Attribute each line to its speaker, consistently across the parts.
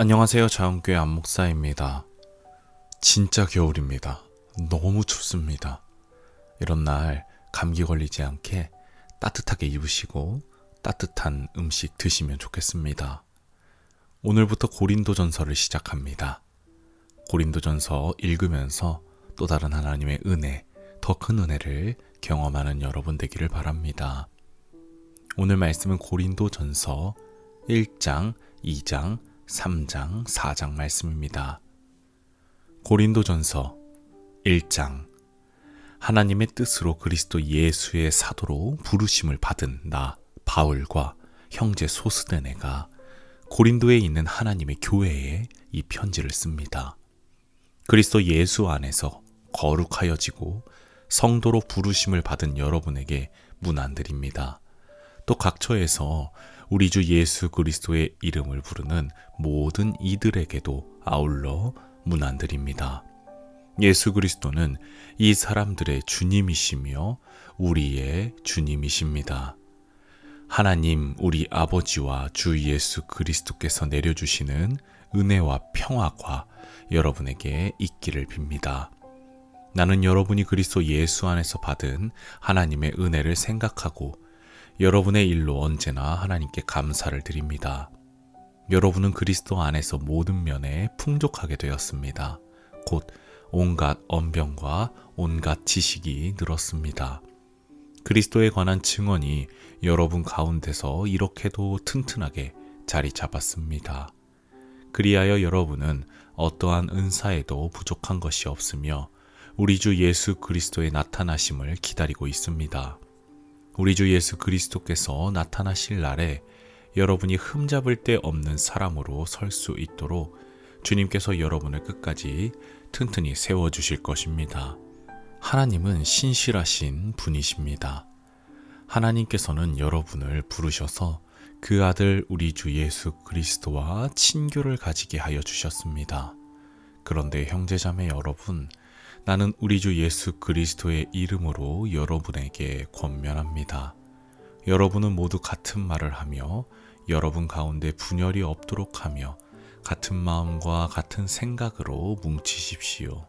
Speaker 1: 안녕하세요. 자연교회 안목사입니다. 진짜 겨울입니다. 너무 춥습니다. 이런 날 감기 걸리지 않게 따뜻하게 입으시고 따뜻한 음식 드시면 좋겠습니다. 오늘부터 고린도전서를 시작합니다. 고린도전서 읽으면서 또 다른 하나님의 은혜, 더 큰 은혜를 경험하는 여러분 되기를 바랍니다. 오늘 말씀은 고린도전서 1장, 2장, 3장, 4장 말씀입니다. 고린도전서 1장. 하나님의 뜻으로 그리스도 예수의 사도로 부르심을 받은 나 바울과 형제 소스데네가 고린도에 있는 하나님의 교회에 이 편지를 씁니다. 그리스도 예수 안에서 거룩하여지고 성도로 부르심을 받은 여러분에게 문안드립니다. 또 각처에서 우리 주 예수 그리스도의 이름을 부르는 모든 이들에게도 아울러 문안드립니다. 예수 그리스도는 이 사람들의 주님이시며 우리의 주님이십니다. 하나님 우리 아버지와 주 예수 그리스도께서 내려주시는 은혜와 평화가 여러분에게 있기를 빕니다. 나는 여러분이 그리스도 예수 안에서 받은 하나님의 은혜를 생각하고 여러분의 일로 언제나 하나님께 감사를 드립니다. 여러분은 그리스도 안에서 모든 면에 풍족하게 되었습니다. 곧 온갖 언변과 온갖 지식이 늘었습니다. 그리스도에 관한 증언이 여러분 가운데서 이렇게도 튼튼하게 자리 잡았습니다. 그리하여 여러분은 어떠한 은사에도 부족한 것이 없으며 우리 주 예수 그리스도의 나타나심을 기다리고 있습니다. 우리 주 예수 그리스도께서 나타나실 날에 여러분이 흠잡을 데 없는 사람으로 설 수 있도록 주님께서 여러분을 끝까지 튼튼히 세워주실 것입니다. 하나님은 신실하신 분이십니다. 하나님께서는 여러분을 부르셔서 그 아들 우리 주 예수 그리스도와 친교를 가지게 하여 주셨습니다. 그런데 형제자매 여러분, 나는 우리 주 예수 그리스도의 이름으로 여러분에게 권면합니다. 여러분은 모두 같은 말을 하며 여러분 가운데 분열이 없도록 하며 같은 마음과 같은 생각으로 뭉치십시오.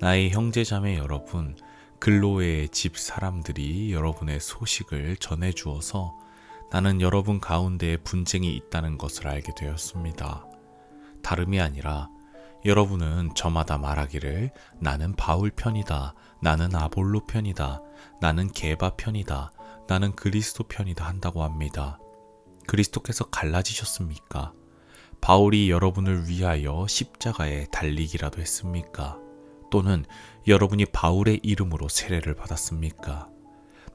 Speaker 1: 나의 형제자매 여러분, 글로의 집 사람들이 여러분의 소식을 전해주어서 나는 여러분 가운데 분쟁이 있다는 것을 알게 되었습니다. 다름이 아니라 여러분은 저마다 말하기를 나는 바울 편이다, 나는 아볼로 편이다, 나는 게바 편이다, 나는 그리스도 편이다 한다고 합니다. 그리스도께서 갈라지셨습니까? 바울이 여러분을 위하여 십자가에 달리기라도 했습니까? 또는 여러분이 바울의 이름으로 세례를 받았습니까?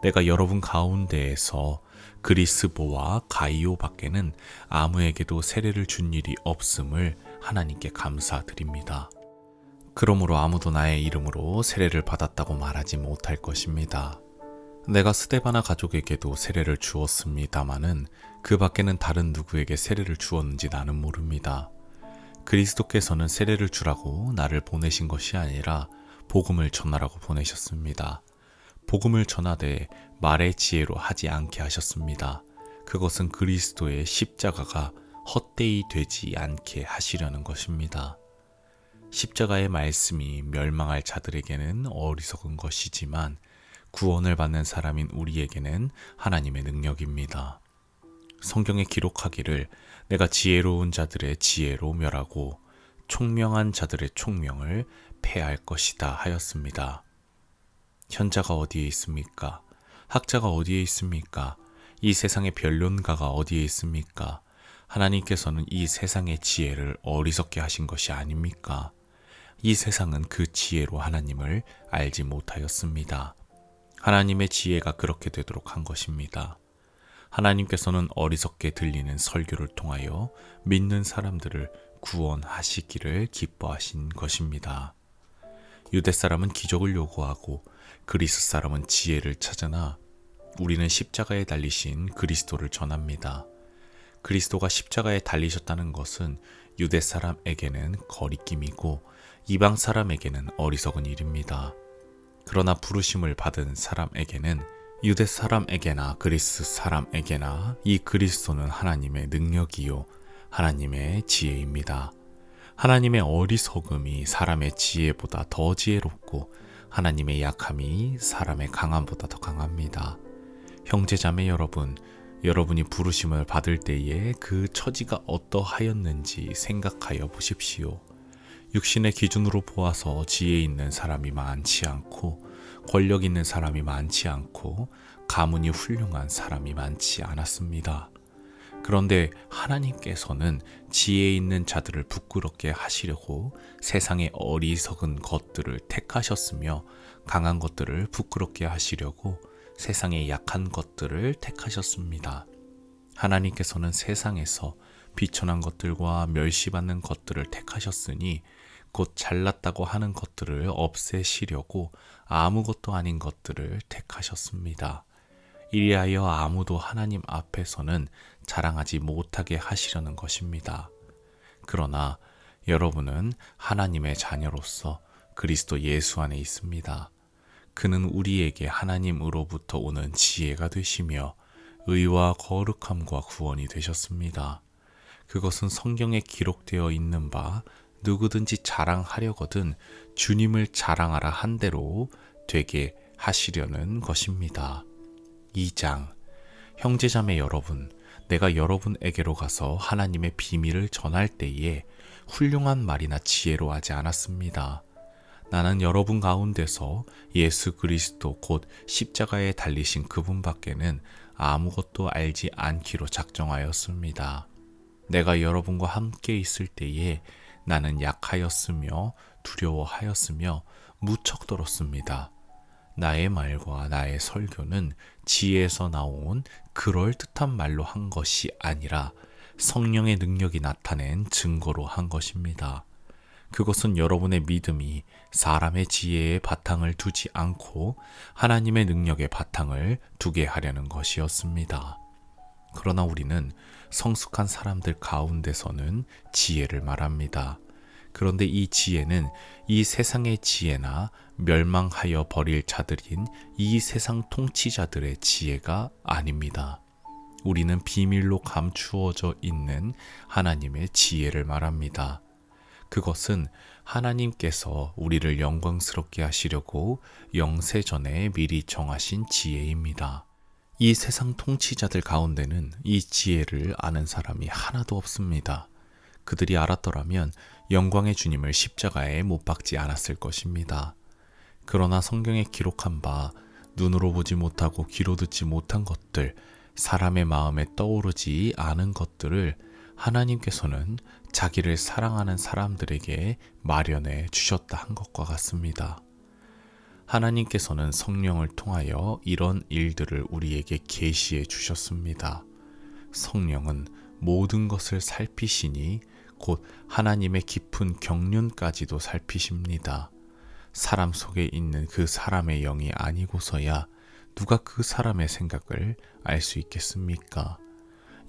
Speaker 1: 내가 여러분 가운데에서 그리스보와 가이오 밖에는 아무에게도 세례를 준 일이 없음을 하나님께 감사드립니다. 그러므로 아무도 나의 이름으로 세례를 받았다고 말하지 못할 것입니다. 내가 스데바나 가족에게도 세례를 주었습니다마는 그 밖에는 다른 누구에게 세례를 주었는지 나는 모릅니다. 그리스도께서는 세례를 주라고 나를 보내신 것이 아니라 복음을 전하라고 보내셨습니다. 복음을 전하되 말의 지혜로 하지 않게 하셨습니다. 그것은 그리스도의 십자가가 헛되이 되지 않게 하시려는 것입니다. 십자가의 말씀이 멸망할 자들에게는 어리석은 것이지만 구원을 받는 사람인 우리에게는 하나님의 능력입니다. 성경에 기록하기를 내가 지혜로운 자들의 지혜로 멸하고 총명한 자들의 총명을 패할 것이다 하였습니다. 현자가 어디에 있습니까? 학자가 어디에 있습니까? 이 세상의 변론가가 어디에 있습니까? 하나님께서는 이 세상의 지혜를 어리석게 하신 것이 아닙니까? 이 세상은 그 지혜로 하나님을 알지 못하였습니다. 하나님의 지혜가 그렇게 되도록 한 것입니다. 하나님께서는 어리석게 들리는 설교를 통하여 믿는 사람들을 구원하시기를 기뻐하신 것입니다. 유대 사람은 기적을 요구하고 그리스 사람은 지혜를 찾으나 우리는 십자가에 달리신 그리스도를 전합니다. 그리스도가 십자가에 달리셨다는 것은 유대 사람에게는 거리낌이고 이방 사람에게는 어리석은 일입니다. 그러나 부르심을 받은 사람에게는 유대 사람에게나 그리스 사람에게나 이 그리스도는 하나님의 능력이요 하나님의 지혜입니다. 하나님의 어리석음이 사람의 지혜보다 더 지혜롭고 하나님의 약함이 사람의 강함보다 더 강합니다. 형제자매 여러분, 여러분이 부르심을 받을 때에 그 처지가 어떠하였는지 생각하여 보십시오. 육신의 기준으로 보아서 지혜 있는 사람이 많지 않고 권력 있는 사람이 많지 않고 가문이 훌륭한 사람이 많지 않았습니다. 그런데 하나님께서는 지혜 있는 자들을 부끄럽게 하시려고 세상의 어리석은 것들을 택하셨으며 강한 것들을 부끄럽게 하시려고 세상의 약한 것들을 택하셨습니다. 하나님께서는 세상에서 비천한 것들과 멸시받는 것들을 택하셨으니 곧 잘났다고 하는 것들을 없애시려고 아무것도 아닌 것들을 택하셨습니다. 이리하여 아무도 하나님 앞에서는 자랑하지 못하게 하시려는 것입니다. 그러나 여러분은 하나님의 자녀로서 그리스도 예수 안에 있습니다. 그는 우리에게 하나님으로부터 오는 지혜가 되시며 의와 거룩함과 구원이 되셨습니다. 그것은 성경에 기록되어 있는 바 누구든지 자랑하려거든 주님을 자랑하라 한 대로 되게 하시려는 것입니다. 2장. 형제자매 여러분, 내가 여러분에게로 가서 하나님의 비밀을 전할 때에 훌륭한 말이나 지혜로 하지 않았습니다. 나는 여러분 가운데서 예수 그리스도 곧 십자가에 달리신 그분밖에는 아무것도 알지 않기로 작정하였습니다. 내가 여러분과 함께 있을 때에 나는 약하였으며 두려워하였으며 무척 떨었습니다. 나의 말과 나의 설교는 지혜에서 나온 그럴듯한 말로 한 것이 아니라 성령의 능력이 나타낸 증거로 한 것입니다. 그것은 여러분의 믿음이 사람의 지혜에 바탕을 두지 않고 하나님의 능력에 바탕을 두게 하려는 것이었습니다. 그러나 우리는 성숙한 사람들 가운데서는 지혜를 말합니다. 그런데 이 지혜는 이 세상의 지혜나 멸망하여 버릴 자들인 이 세상 통치자들의 지혜가 아닙니다. 우리는 비밀로 감추어져 있는 하나님의 지혜를 말합니다. 그것은 하나님께서 우리를 영광스럽게 하시려고 영세전에 미리 정하신 지혜입니다. 이 세상 통치자들 가운데는 이 지혜를 아는 사람이 하나도 없습니다. 그들이 알았더라면 영광의 주님을 십자가에 못 박지 않았을 것입니다. 그러나 성경에 기록한 바 눈으로 보지 못하고 귀로 듣지 못한 것들, 사람의 마음에 떠오르지 않은 것들을 하나님께서는 자기를 사랑하는 사람들에게 마련해 주셨다 한 것과 같습니다. 하나님께서는 성령을 통하여 이런 일들을 우리에게 계시해 주셨습니다. 성령은 모든 것을 살피시니 곧 하나님의 깊은 경륜까지도 살피십니다. 사람 속에 있는 그 사람의 영이 아니고서야 누가 그 사람의 생각을 알 수 있겠습니까?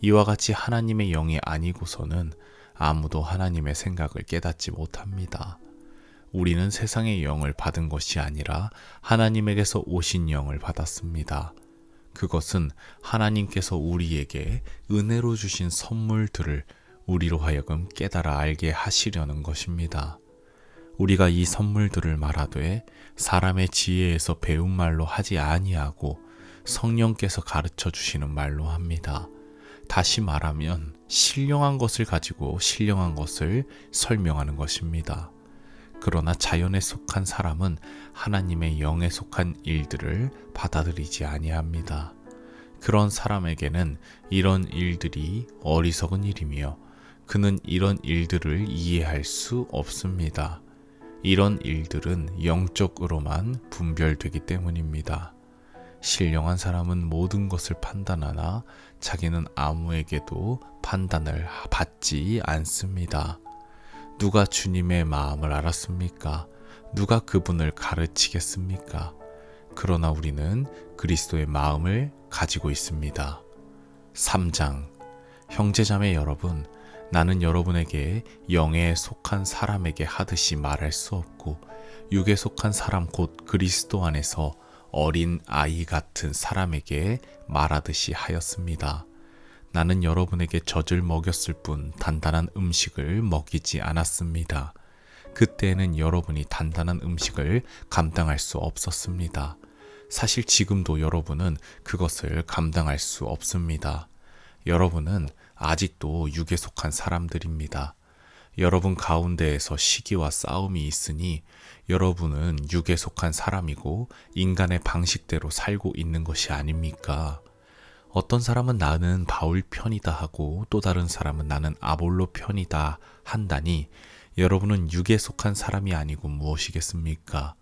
Speaker 1: 이와 같이 하나님의 영이 아니고서는 아무도 하나님의 생각을 깨닫지 못합니다. 우리는 세상의 영을 받은 것이 아니라 하나님에게서 오신 영을 받았습니다. 그것은 하나님께서 우리에게 은혜로 주신 선물들을 우리로 하여금 깨달아 알게 하시려는 것입니다. 우리가 이 선물들을 말하되 사람의 지혜에서 배운 말로 하지 아니하고 성령께서 가르쳐 주시는 말로 합니다. 다시 말하면 신령한 것을 가지고 신령한 것을 설명하는 것입니다. 그러나 자연에 속한 사람은 하나님의 영에 속한 일들을 받아들이지 아니합니다. 그런 사람에게는 이런 일들이 어리석은 일이며 그는 이런 일들을 이해할 수 없습니다. 이런 일들은 영적으로만 분별되기 때문입니다. 신령한 사람은 모든 것을 판단하나 자기는 아무에게도 판단을 받지 않습니다. 누가 주님의 마음을 알았습니까? 누가 그분을 가르치겠습니까? 그러나 우리는 그리스도의 마음을 가지고 있습니다. 3장. 형제자매 여러분, 나는 여러분에게 영에 속한 사람에게 하듯이 말할 수 없고 육에 속한 사람 곧 그리스도 안에서 어린 아이 같은 사람에게 말하듯이 하였습니다. 나는 여러분에게 젖을 먹였을 뿐 단단한 음식을 먹이지 않았습니다. 그때에는 여러분이 단단한 음식을 감당할 수 없었습니다. 사실 지금도 여러분은 그것을 감당할 수 없습니다. 여러분은 아직도 육에 속한 사람들입니다. 여러분 가운데에서 시기와 싸움이 있으니 여러분은 육에 속한 사람이고 인간의 방식대로 살고 있는 것이 아닙니까? 어떤 사람은 나는 바울 편이다 하고 또 다른 사람은 나는 아볼로 편이다 한다니 여러분은 육에 속한 사람이 아니고 무엇이겠습니까?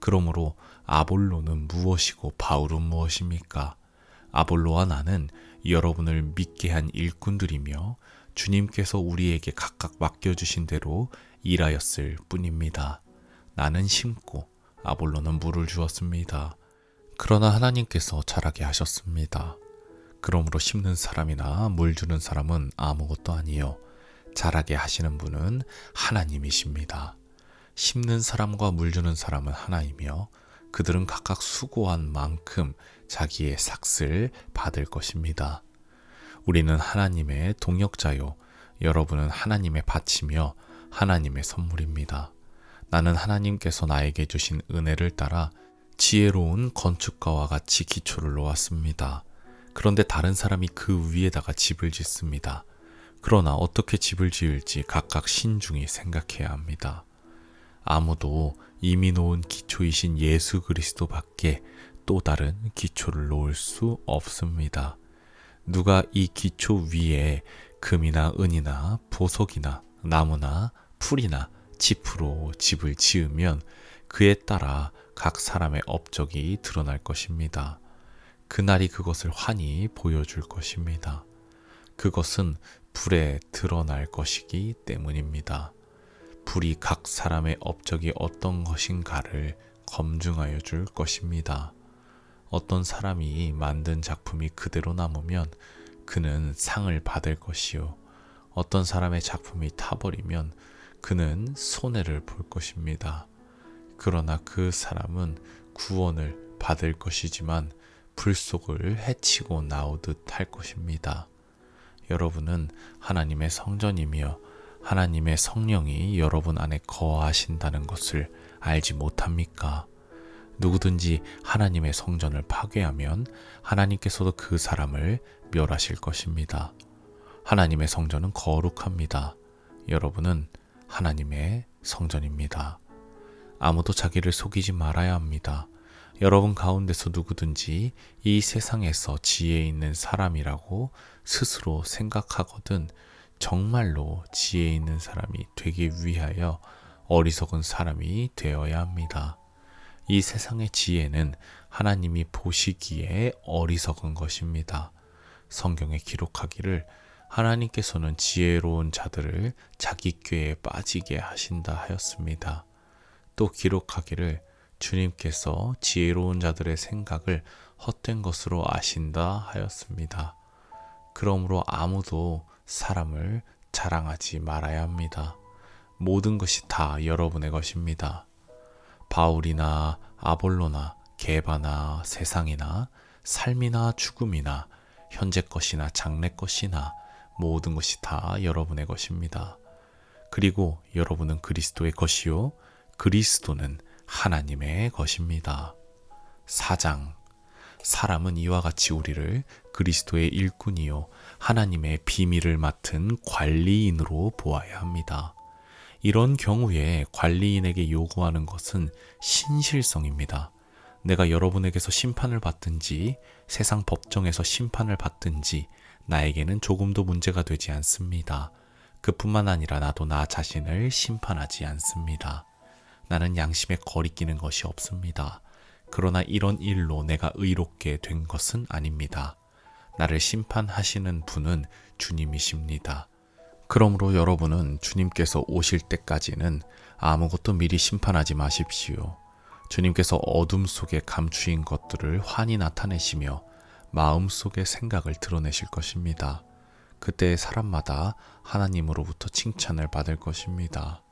Speaker 1: 그러므로 아볼로는 무엇이고 바울은 무엇입니까? 아볼로와 나는 여러분을 믿게 한 일꾼들이며 주님께서 우리에게 각각 맡겨주신 대로 일하였을 뿐입니다. 나는 심고 아볼로는 물을 주었습니다. 그러나 하나님께서 자라게 하셨습니다. 그러므로 심는 사람이나 물 주는 사람은 아무것도 아니요 자라게 하시는 분은 하나님이십니다. 심는 사람과 물 주는 사람은 하나이며 그들은 각각 수고한 만큼 자기의 삭을 받을 것입니다. 우리는 하나님의 동역자요 여러분은 하나님의 밭이며 하나님의 선물입니다. 나는 하나님께서 나에게 주신 은혜를 따라 지혜로운 건축가와 같이 기초를 놓았습니다. 그런데 다른 사람이 그 위에다가 집을 짓습니다. 그러나 어떻게 집을 지을지 각각 신중히 생각해야 합니다. 아무도 이미 놓은 기초이신 예수 그리스도 밖에 또 다른 기초를 놓을 수 없습니다. 누가 이 기초 위에 금이나 은이나 보석이나 나무나 풀이나 짚으로 집을 지으면 그에 따라 각 사람의 업적이 드러날 것입니다. 그날이 그것을 환히 보여줄 것입니다. 그것은 불에 드러날 것이기 때문입니다. 불이 각 사람의 업적이 어떤 것인가를 검증하여 줄 것입니다. 어떤 사람이 만든 작품이 그대로 남으면 그는 상을 받을 것이요. 어떤 사람의 작품이 타버리면 그는 손해를 볼 것입니다. 그러나 그 사람은 구원을 받을 것이지만 불속을 헤치고 나오듯 할 것입니다. 여러분은 하나님의 성전이며 하나님의 성령이 여러분 안에 거하신다는 것을 알지 못합니까? 누구든지 하나님의 성전을 파괴하면 하나님께서도 그 사람을 멸하실 것입니다. 하나님의 성전은 거룩합니다. 여러분은 하나님의 성전입니다. 아무도 자기를 속이지 말아야 합니다. 여러분 가운데서 누구든지 이 세상에서 지혜 있는 사람이라고 스스로 생각하거든 정말로 지혜 있는 사람이 되기 위하여 어리석은 사람이 되어야 합니다. 이 세상의 지혜는 하나님이 보시기에 어리석은 것입니다. 성경에 기록하기를 하나님께서는 지혜로운 자들을 자기 꾀에 빠지게 하신다 하였습니다. 또 기록하기를 주님께서 지혜로운 자들의 생각을 헛된 것으로 아신다 하였습니다. 그러므로 아무도 사람을 자랑하지 말아야 합니다. 모든 것이 다 여러분의 것입니다. 바울이나 아볼로나 게바나 세상이나 삶이나 죽음이나 현재 것이나 장래 것이나 모든 것이 다 여러분의 것입니다. 그리고 여러분은 그리스도의 것이요 그리스도는 하나님의 것입니다. 4장 사람은 이와 같이 우리를 그리스도의 일꾼이요 하나님의 비밀을 맡은 관리인으로 보아야 합니다. 이런 경우에 관리인에게 요구하는 것은 신실성입니다. 내가 여러분에게서 심판을 받든지 세상 법정에서 심판을 받든지 나에게는 조금도 문제가 되지 않습니다. 그뿐만 아니라 나도 나 자신을 심판하지 않습니다. 나는 양심에 거리끼는 것이 없습니다. 그러나 이런 일로 내가 의롭게 된 것은 아닙니다. 나를 심판하시는 분은 주님이십니다. 그러므로 여러분은 주님께서 오실 때까지는 아무것도 미리 심판하지 마십시오. 주님께서 어둠 속에 감추인 것들을 환히 나타내시며 마음속의 생각을 드러내실 것입니다. 그때 사람마다 하나님으로부터 칭찬을 받을 것입니다.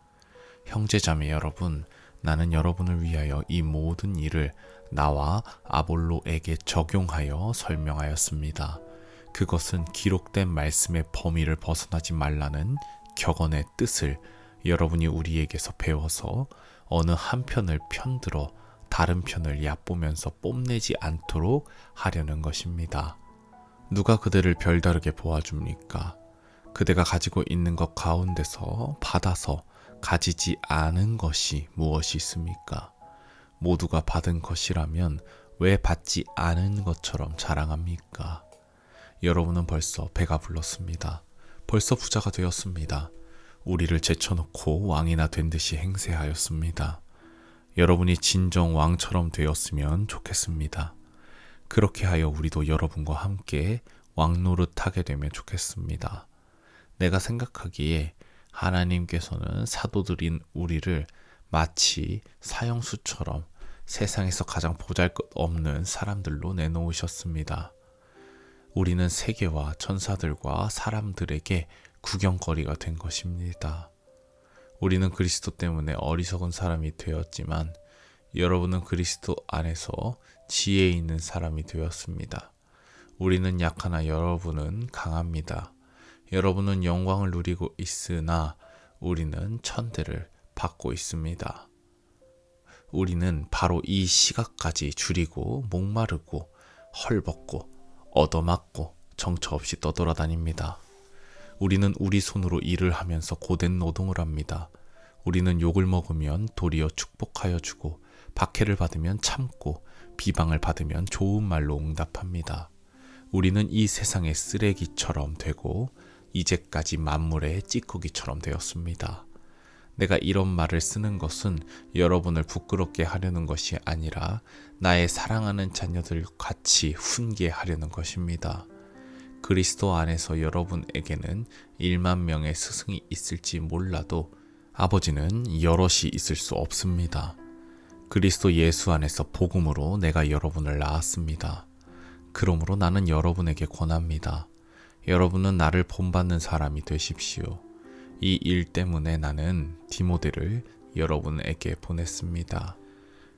Speaker 1: 형제자매 여러분, 나는 여러분을 위하여 이 모든 일을 나와 아볼로에게 적용하여 설명하였습니다. 그것은 기록된 말씀의 범위를 벗어나지 말라는 격언의 뜻을 여러분이 우리에게서 배워서 어느 한편을 편들어 다른 편을 얕보면서 뽐내지 않도록 하려는 것입니다. 누가 그대를 별다르게 보아줍니까? 그대가 가지고 있는 것 가운데서 받아서 가지지 않은 것이 무엇이 있습니까? 모두가 받은 것이라면 왜 받지 않은 것처럼 자랑합니까? 여러분은 벌써 배가 불렀습니다. 벌써 부자가 되었습니다. 우리를 제쳐놓고 왕이나 된 듯이 행세하였습니다. 여러분이 진정 왕처럼 되었으면 좋겠습니다. 그렇게 하여 우리도 여러분과 함께 왕노릇하게 되면 좋겠습니다. 내가 생각하기에 하나님께서는 사도들인 우리를 마치 사형수처럼 세상에서 가장 보잘것없는 사람들로 내놓으셨습니다. 우리는 세계와 천사들과 사람들에게 구경거리가 된 것입니다. 우리는 그리스도 때문에 어리석은 사람이 되었지만 여러분은 그리스도 안에서 지혜 있는 사람이 되었습니다. 우리는 약하나 여러분은 강합니다. 여러분은 영광을 누리고 있으나 우리는 천대를 받고 있습니다. 우리는 바로 이 시각까지 줄이고 목마르고 헐벗고 얻어맞고 정처 없이 떠돌아다닙니다. 우리는 우리 손으로 일을 하면서 고된 노동을 합니다. 우리는 욕을 먹으면 도리어 축복하여 주고 박해를 받으면 참고 비방을 받으면 좋은 말로 응답합니다. 우리는 이 세상의 쓰레기처럼 되고 이제까지 만물의 찌꺼기처럼 되었습니다. 내가 이런 말을 쓰는 것은 여러분을 부끄럽게 하려는 것이 아니라 나의 사랑하는 자녀들 같이 훈계하려는 것입니다. 그리스도 안에서 여러분에게는 1만 명의 스승이 있을지 몰라도 아버지는 여럿이 있을 수 없습니다. 그리스도 예수 안에서 복음으로 내가 여러분을 낳았습니다. 그러므로 나는 여러분에게 권합니다. 여러분은 나를 본받는 사람이 되십시오. 이 일 때문에 나는 디모데를 여러분에게 보냈습니다.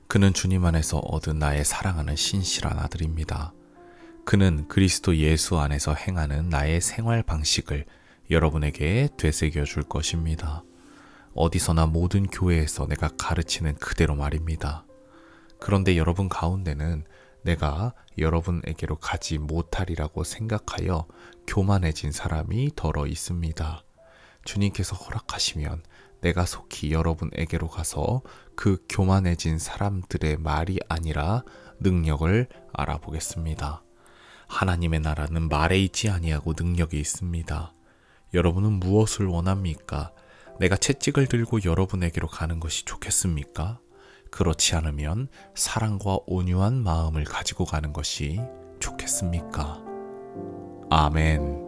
Speaker 1: 그는 주님 안에서 얻은 나의 사랑하는 신실한 아들입니다. 그는 그리스도 예수 안에서 행하는 나의 생활 방식을 여러분에게 되새겨 줄 것입니다. 어디서나 모든 교회에서 내가 가르치는 그대로 말입니다. 그런데 여러분 가운데는 내가 여러분에게로 가지 못하리라고 생각하여 교만해진 사람이 덜어 있습니다. 주님께서 허락하시면 내가 속히 여러분에게로 가서 그 교만해진 사람들의 말이 아니라 능력을 알아보겠습니다. 하나님의 나라는 말에 있지 아니하고 능력이 있습니다. 여러분은 무엇을 원합니까? 내가 채찍을 들고 여러분에게로 가는 것이 좋겠습니까? 그렇지 않으면 사랑과 온유한 마음을 가지고 가는 것이 좋겠습니까? 아멘.